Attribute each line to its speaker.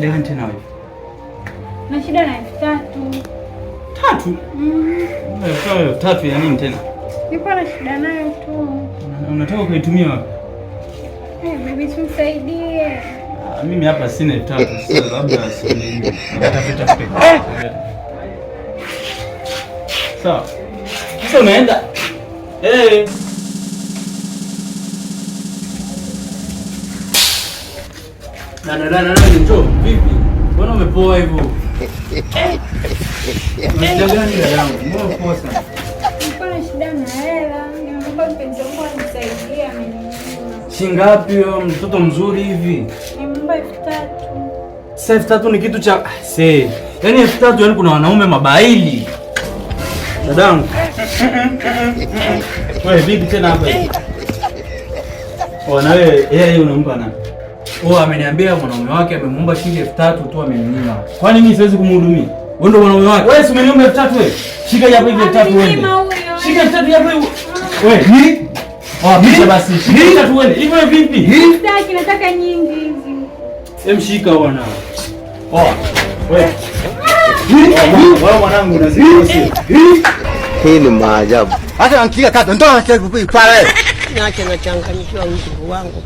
Speaker 1: shida gani tena wewe?
Speaker 2: Na shida na 3,000.
Speaker 1: 3? Wewe 3 ya nini tena?
Speaker 2: Nipo na shida nayo tu.
Speaker 1: Unataka kuitumia wapi?
Speaker 2: Baby tumsaidie.
Speaker 1: Mimi hapa sina 3,000. Sasa labda sina. Natafuta sawa. Sasa unaenda? Na njoo vipi? Mbona umepoa hivyo? Shida gani yangu? Mbona umepoa sana?
Speaker 2: Nipo na shida na hela. Nimeomba mpenzi wangu anisaidie amenunua.
Speaker 1: Shilingi ngapi wewe mtoto mzuri hivi?
Speaker 2: Nimeomba 3,000.
Speaker 1: Sasa 3,000 ni kitu cha yaani 3,000 yaani kuna wanaume mabaili. Dadangu. Wewe vipi tena hapa hivi? Na wewe yeye unampa nani? Ameniambia mwanaume wake amemuomba shilingi 3,000 tu amenunua. Kwani mimi siwezi kumhudumia? Wewe ndio mwanaume wake. Wewe si umeniomba 3,000 wewe? Shika hapo hivi 3,000 wewe. Shika 3,000 hapo hivi. Wewe, mimi basi. Shika 3,000 wewe. Hivyo vipi?
Speaker 2: Sitaki, nataka nyingi hizi.
Speaker 1: Mshika bwana. Wewe. Wewe mwanangu unazidi.
Speaker 3: Hii ni maajabu.
Speaker 4: Hata ankia kata ndo anacheka pale.
Speaker 3: Niache na changanyikiwa mtu wangu.